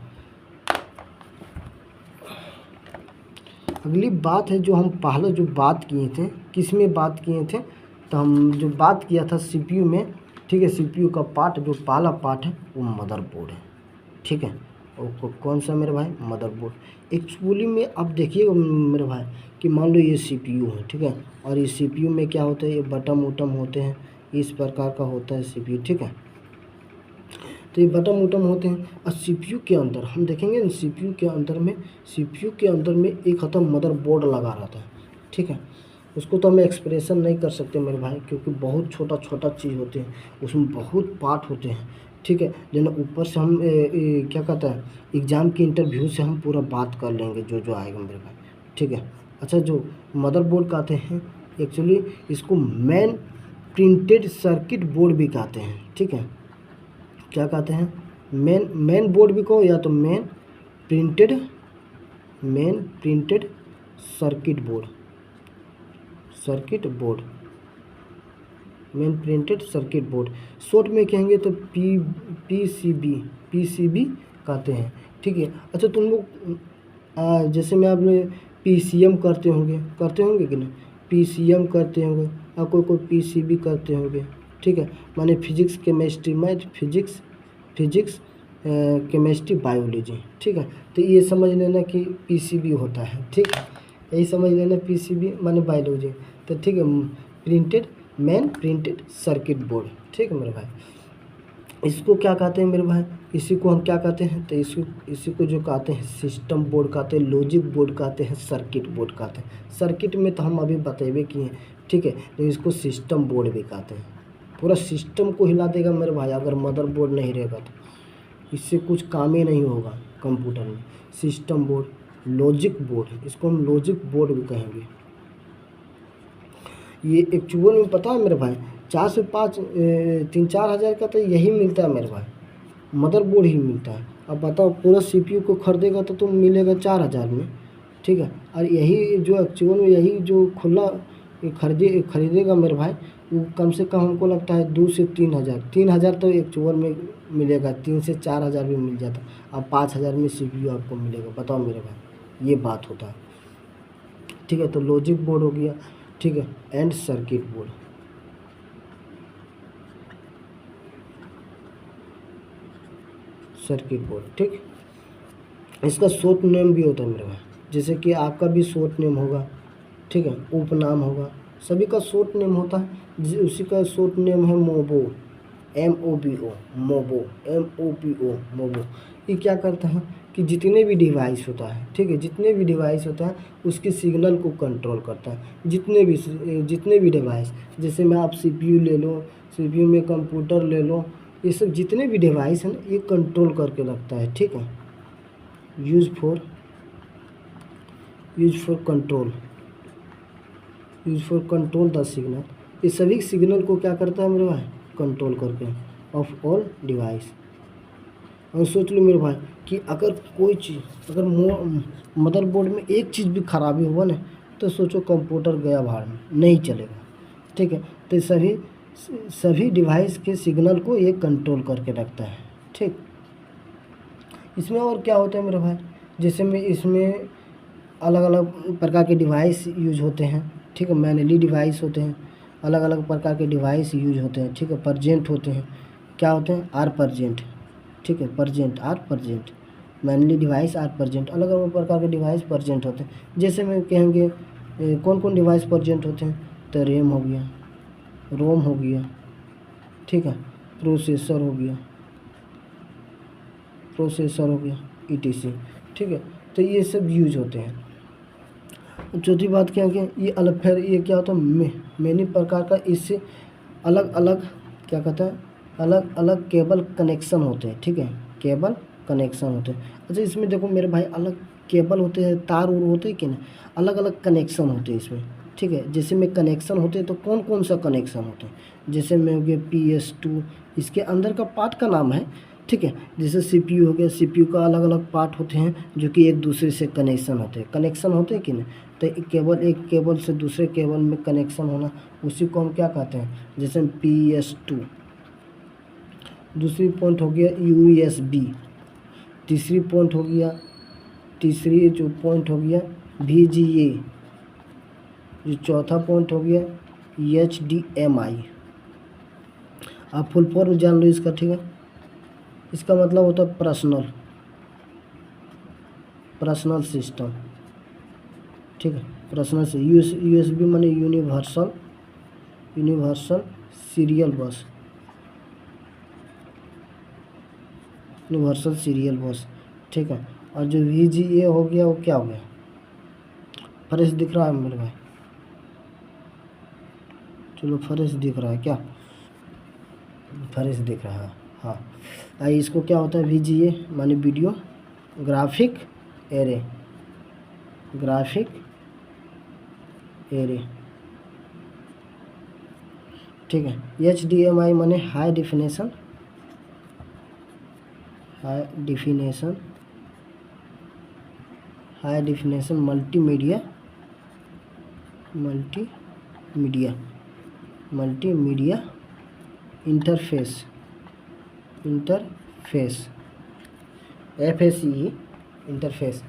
अगली बात है जो हम पहले जो बात किए थे, किस में बात किए थे, तो हम जो बात किया था सीपीयू में, ठीक है। सीपीयू का पार्ट जो पहला पार्ट है वो मदरबोर्ड है, ठीक है। और कौन सा मेरे भाई, मदरबोर्ड। एक्चुअली में अब देखिएगा मेरे भाई कि मान लो ये सीपीयू है, ठीक है, और इस सीपीयू में क्या होता है, ये बटन वटम होते हैं, इस प्रकार का होता है सीपीयू, ठीक है। तो ये बटन वटम होते हैं। और सीपीयू के अंदर हम देखेंगे ना, सीपीयू के अंदर में एक होता मदरबोर्ड लगा रहता है, ठीक है। उसको तो हम एक्सप्रेशन नहीं कर सकते मेरे भाई, क्योंकि बहुत छोटा छोटा चीज़ होते हैं, उसमें बहुत पार्ट होते हैं, ठीक है। जो ऊपर से हम क्या कहता है, एग्ज़ाम की इंटरव्यू से हम पूरा बात कर लेंगे जो आएगा मेरे भाई, ठीक है। अच्छा, जो मदरबोर्ड कहते हैं एक्चुअली इसको मेन प्रिंटेड सर्किट बोर्ड भी कहते हैं, ठीक है। क्या कहते हैं, मेन बोर्ड भी कहो, या तो main printed circuit board, main printed circuit board. Short में कहेंगे तो पीसीबी कहते हैं, ठीक है। अच्छा, तुम लोग जैसे मैं आपने पीसीएम करते होंगे कि नहीं, पीसीएम करते होंगे, और कोई पीसीबी करते होंगे, ठीक है। माने physics chemistry, math physics chemistry biology, ठीक है। तो ये समझ लेना कि पीसीबी होता है, ठीक है। यही समझ लेना पीसीबी माने बायोलॉजी, तो ठीक है। मेन प्रिंटेड सर्किट बोर्ड, ठीक है मेरे भाई। इसको क्या कहते हैं मेरे भाई, इसी को हम क्या कहते हैं, तो इसी को जो कहते हैं सिस्टम बोर्ड कहते हैं, लॉजिक बोर्ड कहते हैं, सर्किट बोर्ड कहते हैं। सर्किट में तो हम अभी बतेबे किए हैं, ठीक है, तो इसको सिस्टम बोर्ड भी कहते हैं। पूरा सिस्टम को हिला देगा मेरे भाई अगर मदरबोर्ड नहीं रहेगा तो, इससे कुछ काम ही नहीं होगा कंप्यूटर में। सिस्टम बोर्ड, लॉजिक बोर्ड, इसको हम लॉजिक बोर्ड भी कहेंगे। ये एक्चुअल में पता है मेरे भाई 4 से 5 3-4 हज़ार का तो यही मिलता है मेरे भाई, मदरबोर्ड ही मिलता है। अब बताओ पूरा सीपीयू को खरीदेगा तो तुम मिलेगा 4 हज़ार में, ठीक है। और यही जो एक्चुअल में यही जो खुला खरीदेगा मेरे भाई, वो कम से कम हमको लगता है 2 से 3 हज़ार, 3 हज़ार तो एक्चुअल में मिलेगा, 3 से 4 हज़ार भी मिल जाता। अब 5 हज़ार में सीपीयू आपको मिलेगा, बताओ मेरे भाई, ये बात होता है, ठीक है। तो लॉजिक बोर्ड हो गया, ठीक है, एंड सर्किट बोर्ड। ठीक। इसका शॉर्ट नेम भी होता है मेरे भाई, जैसे कि आपका भी शॉर्ट नेम होगा, ठीक है, उपनाम होगा, सभी का शॉर्ट नेम होता है। उसी का शॉर्ट नेम है मोबो, MOBO, मोबो। ये क्या करता है कि जितने भी डिवाइस होता है, ठीक है, जितने भी डिवाइस होता है उसके सिग्नल को कंट्रोल करता है। जितने भी डिवाइस, जैसे मैं आप सीपीयू ले लो, सीपीयू में कंप्यूटर ले लो, ये सब जितने भी डिवाइस हैं ना ये कंट्रोल करके रखता है, ठीक है। Use for control the signal, ये सभी सिग्नल को क्या करता है मेरे भाई, कंट्रोल करके ऑफ ऑल डिवाइस। और सोच लो मेरे भाई कि अगर कोई चीज़, अगर मदरबोर्ड में एक चीज़ भी खराबी हुआ ना, तो सोचो कंप्यूटर गया भाड़ में, नहीं चलेगा, ठीक है। तो सभी डिवाइस के सिग्नल को ये कंट्रोल करके रखता है, ठीक। इसमें और क्या होता है मेरे भाई, जैसे में इसमें अलग अलग प्रकार के डिवाइस यूज होते हैं, ठीक है। मैनुअली डिवाइस होते हैं, अलग अलग प्रकार के डिवाइस यूज होते हैं, ठीक है। परजेंट होते हैं, क्या होते हैं, आर परजेंट, ठीक है, are present, manually device are present, अलग अलग प्रकार के डिवाइस परजेंट होते हैं। जैसे में कहेंगे कौन कौन डिवाइस परजेंट होते हैं, तो रैम हो गया, रोम हो गया, ठीक है, प्रोसेसर हो गया, ETC, ठीक है। तो ये सब यूज होते हैं। चौथी बात क्या है कि ये अलग, फिर ये क्या होता है, मैनी प्रकार का इससे अलग अलग क्या कहता है, अलग अलग केबल कनेक्शन होते हैं, ठीक है, केबल कनेक्शन होते हैं। अच्छा इसमें देखो मेरे भाई, अलग केबल होते हैं, तार उर होते हैं कि ना, अलग अलग कनेक्शन होते हैं इसमें, ठीक है। जैसे में कनेक्शन होते हैं तो कौन कौन सा कनेक्शन होते हैं, जैसे में हो गया PS2, इसके अंदर का पार्ट का नाम है, ठीक है। जैसे CPU हो गया, CPU का अलग अलग पार्ट होते हैं जो कि एक दूसरे से कनेक्शन होते हैं कि नहीं। तो एक केबल से दूसरे केबल में कनेक्शन होना, उसी को हम क्या कहते हैं, जैसे PS2। दूसरी पॉइंट हो गया USB, तीसरी जो पॉइंट हो गया VGA, जो चौथा पॉइंट हो गया HDMI। आप फुल फॉर्म जान लो इसका, ठीक है। इसका मतलब होता है पर्सनल सिस्टम, ठीक है। पर्सनल से USB माने यूनिवर्सल सीरियल बस, ठीक है। और जो VGA हो गया वो क्या हो गया, फ्रेश दिख रहा है मेरे भाई, चलो फ्रेश दिख रहा है क्या, फ्रेश दिख रहा है, हाँ। इसको क्या होता है, VGA माने वीडियो ग्राफिक एरे, ठीक है। HDMI माने high definition multimedia interface FACE interface,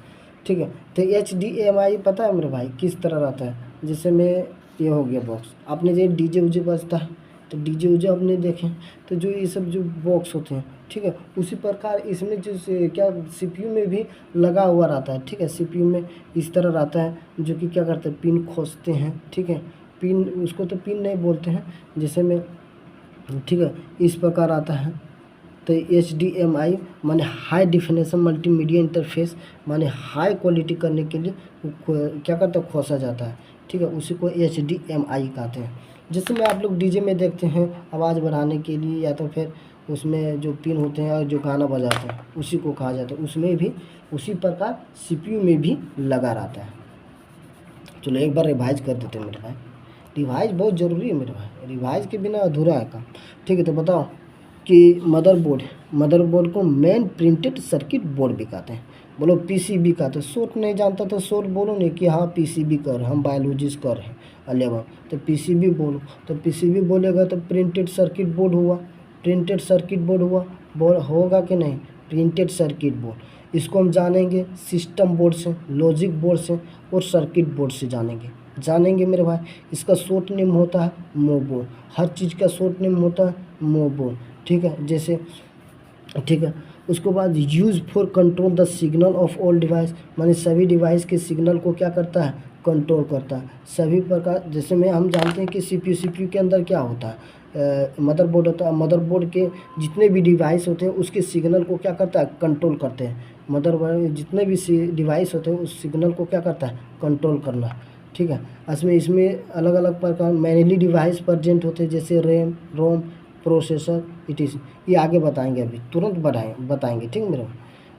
ठीक है। तो HDMI पता है मेरे भाई किस तरह रहता है, जैसे में ये हो गया बॉक्स, आपने जो DJ उजे बजता है तो DJ उजे आपने देखे, तो जो ये सब जो बॉक्स होते हैं, ठीक है, उसी प्रकार इसमें जो क्या CPU में भी लगा हुआ रहता है, ठीक है। CPU में इस तरह रहता है जो कि क्या करते हैं, पिन खोजते हैं, ठीक है। पिन, उसको तो पिन नहीं बोलते हैं, जैसे में, ठीक है, इस प्रकार आता है। तो HDMI माने हाई डिफिनेशन मल्टीमीडिया इंटरफेस, माने हाई क्वालिटी करने के लिए क्या करता है, खोसा जाता है, ठीक है, उसी को HDMI कहते हैं। जैसे में आप लोग DJ में देखते हैं आवाज़ बढ़ाने के लिए, या तो फिर उसमें जो पिन होते हैं और जो गाना बजाते हैं उसी को कहा जाता है, उसमें भी उसी प्रकार CPU में भी लगा रहता है। चलो एक बार रिवाइज कर देते हैं मेरे भाई, रिवाइज बहुत ज़रूरी है मेरे भाई, रिवाइज के बिना अधूरा है काम, ठीक है। तो बताओ कि मदरबोर्ड को मेन प्रिंटेड सर्किट बोर्ड भी कहते हैं, बोलो PCB कहते हैं। शॉर्ट नहीं जानता तो शॉर्ट बोलो नहीं कि हाँ PCB कर, हम बायोलॉजिस्ट कर रहे हैं 11, तो PCB बोलो, तो PCB बोलेगा तो प्रिंटेड सर्किट बोर्ड हुआ, बोर्ड होगा कि नहीं, प्रिंटेड सर्किट बोर्ड। इसको हम जानेंगे सिस्टम बोर्ड से, लॉजिक बोर्ड से और सर्किट बोर्ड से जानेंगे मेरे भाई। इसका शॉर्ट नेम होता है मोबो, हर चीज़ का शॉर्ट नेम होता है मोबो, ठीक है। जैसे, ठीक है, उसके बाद use for control the signal of all device, माने सभी डिवाइस के सिग्नल को क्या करता है, कंट्रोल करता है सभी प्रकार। जैसे में हम जानते हैं कि CPU के अंदर क्या होता है, मदरबोर्ड होता है, मदरबोर्ड के जितने भी डिवाइस होते हैं उसके सिग्नल को क्या करता है, कंट्रोल करते हैं। मदरबोर्ड जितने भी डिवाइस होते हैं उस सिग्नल को क्या करता है, कंट्रोल करना, ठीक है। इसमें अलग अलग प्रकार मैनुअली डिवाइस प्रेजेंट होते हैं, जैसे रैम, रोम, प्रोसेसर, ये आगे बताएंगे, अभी तुरंत बताएंगे, ठीक है मेरे।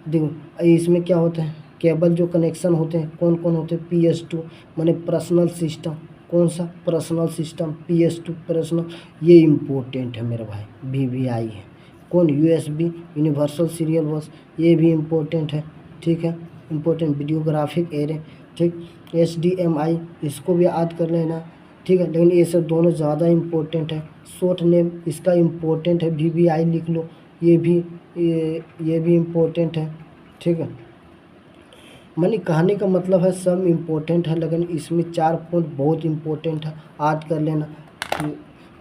देखो इसमें क्या होता है, केबल जो कनेक्शन होते हैं कौन कौन होते हैं, PS2 माने पर्सनल सिस्टम, कौन सा पर्सनल सिस्टम, PS2 पर्सनल, ये इम्पोर्टेंट है मेरे भाई। VVI है कौन, USB यूनिवर्सल सीरियल बस, ये भी इम्पोर्टेंट है, ठीक है, इम्पोर्टेंट वीडियोग्राफिक एरे, ठीक। HDMI इसको भी याद कर लेना, ठीक है। लेकिन ये सब दोनों ज़्यादा इम्पोर्टेंट है। शॉर्ट नेम इसका इम्पोर्टेंट है, VVI लिख लो, ये भी इम्पोर्टेंट है, ठीक है। मानी कहने का मतलब है सब इम्पोर्टेंट है, लेकिन इसमें 4 पॉइंट बहुत इम्पोर्टेंट है, याद कर लेना,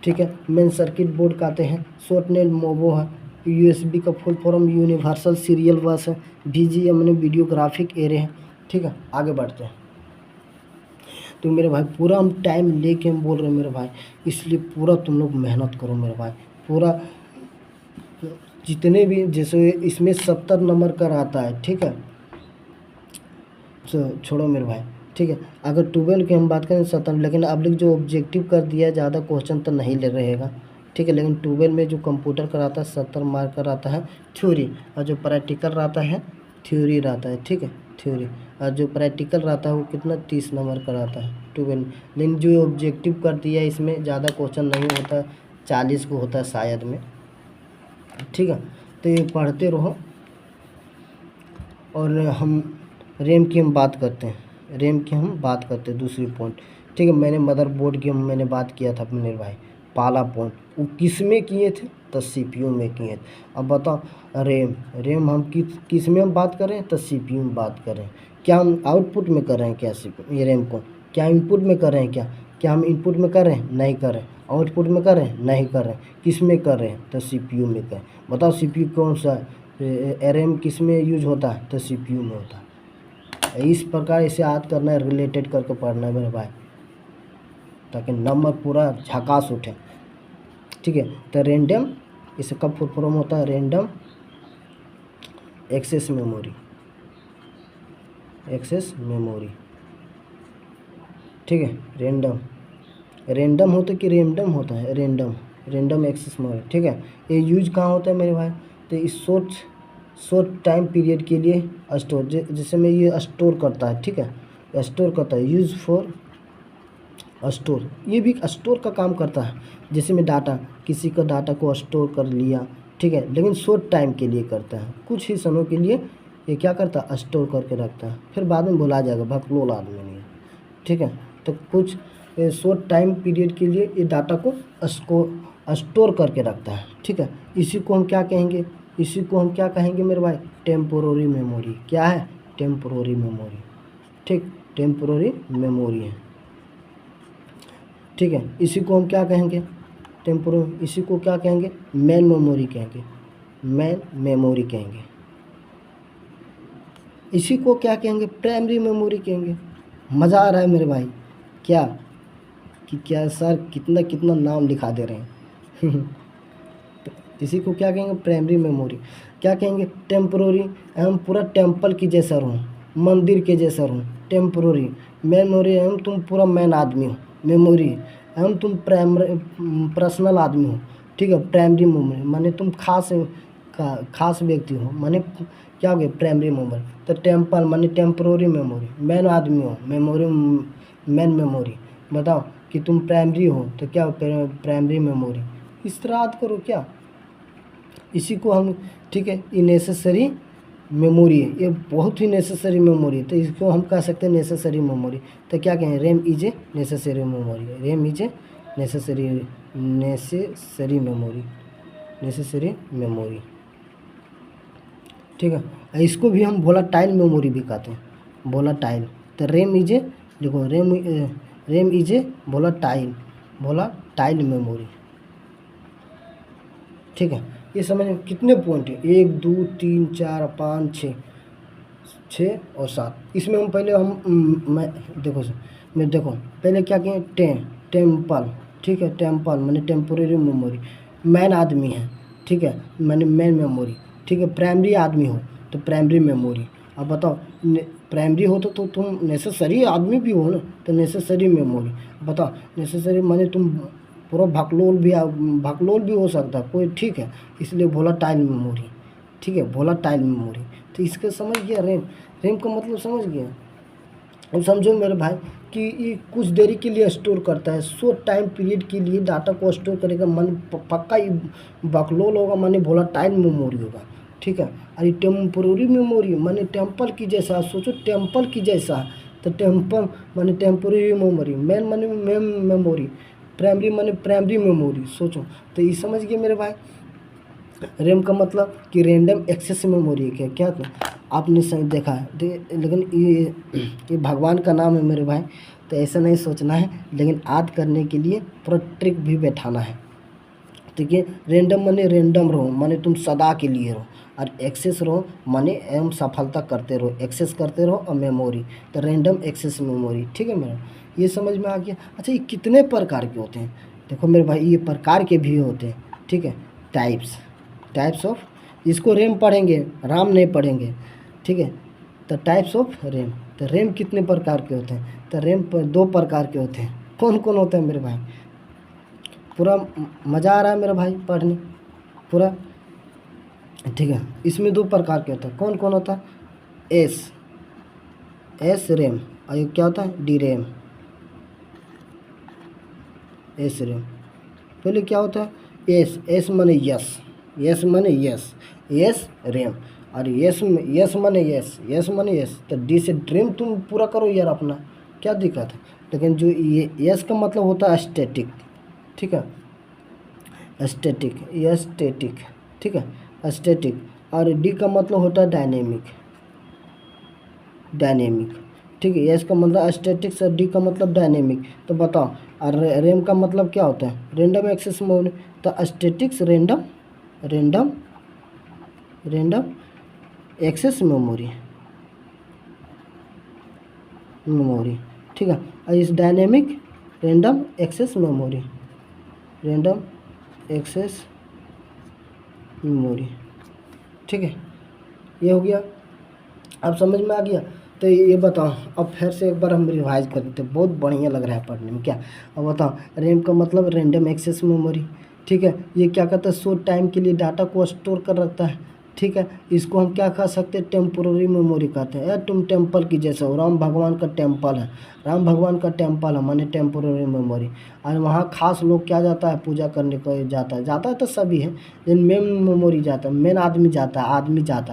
ठीक है। मेन सर्किट बोर्ड कहते हैं, शॉर्ट नेम मोबो है, USB का फुल फॉर्म यूनिवर्सल सीरियल बस है, VGA माने वीडियोग्राफिक एरे है, ठीक है। आगे बढ़ते हैं। तो मेरे भाई पूरा हम टाइम लेके हम बोल रहे हैं मेरे भाई, इसलिए पूरा तुम लोग मेहनत करो मेरे भाई, पूरा जितने भी, जैसे इसमें 70 नंबर का आता है, ठीक है। छोड़ो मेरे भाई, ठीक है। अगर 12 की हम बात करें 57, लेकिन अब लोग जो ऑब्जेक्टिव कर दिया है ज़्यादा क्वेश्चन तो नहीं ले रहेगा, ठीक है। लेकिन 12 में जो कंप्यूटर कराता है 70 मार्क का रहता है थ्योरी, और जो प्रैक्टिकल रहता है थ्योरी रहता है, ठीक है, थ्योरी। और जो प्रैक्टिकल रहता है वो कितना 30 नंबर का रहता है 12। लेकिन जो ऑब्जेक्टिव कर दिया है इसमें ज़्यादा क्वेश्चन नहीं होता, 40 को होता है शायद में, ठीक है। तो ये पढ़ते रहो। और हम रैम की हम बात करते हैं, रैम की हम बात करते हैं दूसरी पॉइंट, ठीक है। मैंने मदरबोर्ड की मैंने बात किया था मेरे भाई, पहला पॉइंट वो किस में किए थे, तो CPU में किए थे। अब बताओ रैम हम किस में हम बात करें, तो CPU में बात करें। क्या हम आउटपुट में कर रहे हैं क्या ये रैम को, क्या इनपुट में कर रहे हैं क्या हम इनपुट में कर रहे हैं, नहीं कर रहे हैं। आउटपुट में कर रहे हैं, नहीं कर रहे हैं। किस में कर रहे हैं, तो CPU में कर। बताओ CPU कौन सा रैम किस में यूज होता है, तो CPU में होता है। इस प्रकार इसे याद करना है, रिलेटेड करके पढ़ना है मेरे भाई, ताकि नंबर पूरा झकास उठे, ठीक है। तो रैंडम, इसे कब फुल फॉर्म होता है, random access memory, access memory, ठीक है। रैंडम होता है कि रैंडम होता है, रैंडम एक्सेस मेमोरी, ठीक है। ये यूज कहाँ होता है मेरे भाई, तो इस शॉर्ट टाइम पीरियड के लिए स्टोर, जैसे में ये स्टोर करता है, ठीक है, स्टोर करता है, यूज फॉर स्टोर, ये भी स्टोर का काम करता है। जैसे में डाटा, किसी का डाटा को स्टोर कर लिया, ठीक है, लेकिन शॉर्ट टाइम के लिए करता है, कुछ ही समय के लिए ये क्या करता है, स्टोर करके रखता है, फिर बाद में भुला जाएगा, भकलोल आदमी नहीं, ठीक है। तो कुछ शॉर्ट टाइम पीरियड के लिए ये डाटा को स्टोर करके रखता है, ठीक है। इसी को हम क्या कहेंगे मेरे भाई, टेम्पोररी मेमोरी। क्या है, टेम्पोररी मेमोरी, ठीक, टेम्पोररी मेमोरी है, ठीक है। इसी को हम क्या कहेंगे, इसी को क्या कहेंगे, मेन मेमोरी कहेंगे, मेन मेमोरी कहेंगे। इसी को क्या कहेंगे, प्राइमरी मेमोरी कहेंगे। मज़ा आ रहा है मेरे भाई, क्या सर कितना नाम लिखा दे रहे हैं इसी को क्या कहेंगे, प्राइमरी मेमोरी। क्या कहेंगे, टेम्पोररी, हम पूरा टेम्पल की जैसा रहूँ, मंदिर के जैसा रहूँ, टेम्पोररी। मेमोरी, हम तुम पूरा मैन आदमी हो, मेमोरी हम तुम पर्सनल आदमी हो, ठीक है। प्राइमरी मेमोरी माने तुम खास व्यक्ति हो, माने क्या हो गया, प्राइमरी मेमोरी। तो टेम्पल माने टेम्पोररी मेमोरी, मैन आदमी हो, मेमोरी मैन मेमोरी। बताओ कि तुम प्राइमरी हो तो क्या प्राइमरी मेमोरी, इस तरह याद करो क्या। इसी को हम, ठीक है, ये नेसेसरी मेमोरी है, ये बहुत ही नेसेसरी मेमोरी है, तो इसको हम कह सकते हैं नेसेसरी मेमोरी। तो क्या कहें, RAM is a necessary memory, RAM is a necessary memory, ठीक है। इसको भी हम वोलेटाइल मेमोरी भी कहते हैं, वोलेटाइल। तो रैम इज ए, देखो RAM is a volatile memory, ठीक है। ये समझ में कितने पॉइंट है, 1 2 3 4 5 6 और 7। इसमें हम पहले देखो पहले क्या किए, टेम्पल, ठीक है, टेम्पल माने टेम्पोररी मेमोरी, मैन आदमी है, ठीक है, माने मैन मेमोरी, ठीक है। प्राइमरी आदमी हो तो प्राइमरी मेमोरी। अब बताओ, प्राइमरी हो तो तुम नेसेसरी आदमी भी हो ना, तो नेसेसरी मेमोरी। बताओ, नेसेसरी माने तुम पूरा भकलोल भी हो सकता है कोई, ठीक है, इसलिए वोलेटाइल मेमोरी, ठीक है, वोलेटाइल मेमोरी। तो इसका समझ गया, रैम का मतलब समझ गया। अब समझो मेरे भाई कि ये कुछ देरी के लिए स्टोर करता है, शॉर्ट टाइम पीरियड के लिए डाटा को स्टोर करेगा, मन पक्का ही भकलोल होगा, माने वोलेटाइल मेमोरी होगा, ठीक है। और ये टेम्पोररी मेमोरी माने टेम्पल की जैसा, सोचो टेम्पल की जैसा, तो टेम्पल माने टेम्पोररी मेमोरी, मैन माने मैन मेमोरी, प्राइमरी माने प्राइमरी मेमोरी, सोचो। तो ये समझ गए मेरे भाई, रैम का मतलब कि रैंडम एक्सेस मेमोरी है। क्या तो आपने सही देखा है, लेकिन ये भगवान का नाम है मेरे भाई, तो ऐसा नहीं सोचना है, लेकिन याद करने के लिए पूरा ट्रिक भी बैठाना है, ठीक है। रैंडम माने रैंडम रहो, माने तुम सदा के लिए रहो, और एक्सेस रहो माने एवं सफलता करते रहो, एक्सेस करते रहो, और मेमोरी, तो रैंडम एक्सेस मेमोरी, ठीक है मेरा, ये समझ में आ गया। अच्छा, ये कितने प्रकार के होते हैं, देखो मेरे भाई, ये प्रकार के भी होते हैं, ठीक है, टाइप्स ऑफ, इसको रैम पढ़ेंगे, राम नहीं पढ़ेंगे, ठीक है। तो टाइप्स ऑफ रैम, तो रैम कितने प्रकार के होते हैं? तो रैम दो प्रकार के होते हैं। कौन कौन होते हैं मेरे भाई? पूरा मज़ा आ रहा है मेरे भाई पढ़ने पूरा? ठीक है, इसमें दो प्रकार के होते हैं। कौन कौन होता है? एस रैम, और ये क्या होता है? D RAM. एस रैम पहले क्या होता है? एस माने यस, यस माने यस, यस रैम। और यस माने यस माने यस। तो डी से ड्रीम तुम पूरा करो यार अपना, क्या दिक्कत है? लेकिन जो ये यस का मतलब होता है स्टैटिक, ठीक है, स्टैटिक, ठीक है, स्टैटिक। और डी का मतलब होता है डायनेमिक, ठीक है। यस का मतलब स्टैटिक से डी का मतलब डायनेमिक। तो बताओ, और रैम का मतलब क्या होता है? Random access memory. तो स्टैटिक्स रैंडम एक्सेस मेमोरी, ठीक है। और इस डायनेमिक रैंडम एक्सेस मेमोरी, ठीक है। ये हो गया, अब समझ में आ गया? तो ये बताओ, अब फिर से एक बार हम रिवाइज कर देते हैं, बहुत बढ़िया लग रहा है पढ़ने में, क्या? अब बताओ, रैम का मतलब रैंडम एक्सेस मेमोरी, ठीक है। ये क्या करता है? शॉर्ट टाइम के लिए डाटा को स्टोर कर रखता है, ठीक है। इसको हम क्या कह सकते हैं? टेम्पोररी मेमोरी कहते हैं। यार तुम टेम्पल की जैसे हो, राम भगवान का टेम्पल है, माने टेम्पोररी मेमोरी। और वहाँ खास लोग क्या जाता है? पूजा करने को जाता है तो सभी है, लेकिन मेन मेमोरी जाता है, मेन आदमी जाता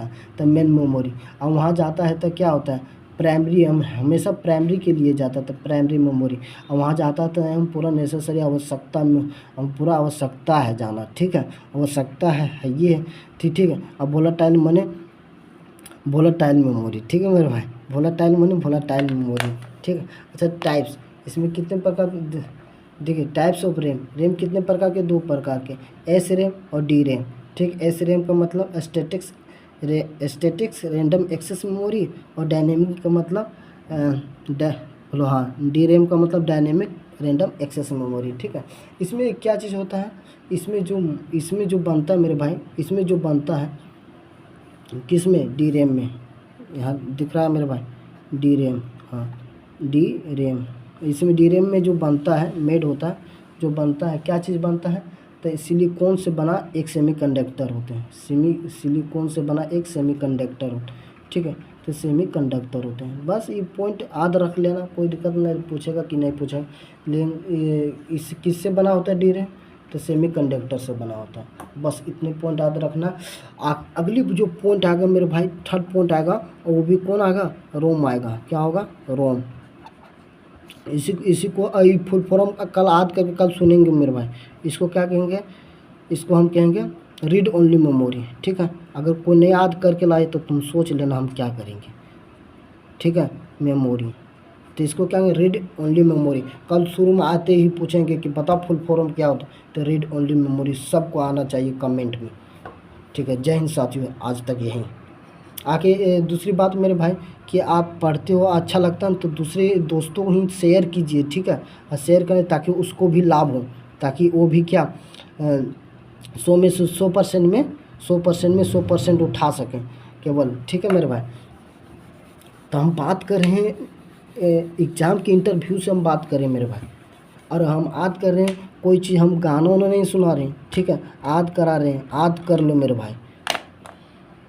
है, तो मेन मेमोरी। और वहाँ जाता है तो क्या होता है? प्राइमरी, हम हमेशा प्राइमरी के लिए जाता है तो प्राइमरी मेमोरी। और वहाँ जाता तो हम पूरा नेसेसरी आवश्यकता में, हम पूरा आवश्यकता है जाना, ठीक है, आवश्यकता है ये, ठीक है। अब वोलेटाइल माने वोलेटाइल मेमोरी, ठीक है मेरे भाई, वोलेटाइल माने वोलेटाइल मेमोरी, ठीक है। अच्छा, टाइप्स, इसमें कितने प्रकार देखिए, टाइप्स ऑफ रैम कितने प्रकार के? दो प्रकार के, एस रैम और डी रैम, ठीक। एस रैम का मतलब स्टैटिक्स रैंडम एक्सेस मेमोरी, और डायनेमिक का मतलब डी रैम का मतलब डायनेमिक रैंडम एक्सेस मेमोरी, ठीक है। इसमें क्या चीज़ होता है? इसमें जो बनता है मेरे भाई, इसमें जो बनता है किस में? डी रैम में। यहाँ दिख रहा है मेरे भाई, डी रैम, हाँ डी रैम। इसमें डी रैम में जो बनता है, मेड होता है, जो बनता है, क्या चीज़ बनता है? तो सिलिकॉन से बना एक सेमीकंडक्टर होते हैं, सिलिकॉन से बना एक सेमीकंडक्टर होता है, ठीक है। तो सेमीकंडक्टर होते हैं, बस ये पॉइंट याद रख लेना, कोई दिक्कत नहीं, पूछेगा कि नहीं पूछेगा। लेकिन इस किससे बना होता है डी रैम? तो सेमीकंडक्टर से बना होता है, बस इतने पॉइंट याद रखना। अगली जो पॉइंट आएगा मेरे भाई, थर्ड पॉइंट आएगा, और वो भी कौन आएगा? रोम आएगा। क्या होगा? रोम। इसी को फुल फॉर्म कल याद करके कल सुनेंगे मेरे भाई। इसको क्या कहेंगे? इसको हम कहेंगे रीड ओनली मेमोरी, ठीक है। अगर कोई नहीं याद करके लाए तो तुम सोच लेना हम क्या करेंगे, ठीक है। मेमोरी, तो इसको क्या कहेंगे? Read only memory. कल शुरू में आते ही पूछेंगे कि बता फुल फॉर्म क्या होता है, तो रीड ओनली मेमोरी सबको आना चाहिए कमेंट में, ठीक है। जय हिंद साथियों, आज तक यहीं। आके दूसरी बात मेरे भाई, कि आप पढ़ते हो अच्छा लगता है तो दूसरे दोस्तों को ही शेयर कीजिए, ठीक है, और शेयर करें ताकि उसको भी लाभ हो, ताकि वो भी क्या 100 में 100% में 100% उठा सकें केवल, ठीक है मेरे भाई। तो हम बात कर रहे हैं एग्ज़ाम के इंटरव्यू से हम बात करें मेरे भाई, और हम याद कर रहे हैं, कोई चीज़ हम गाना नहीं सुना रहे हैं, ठीक है, याद करा रहे हैं, याद कर लो मेरे भाई।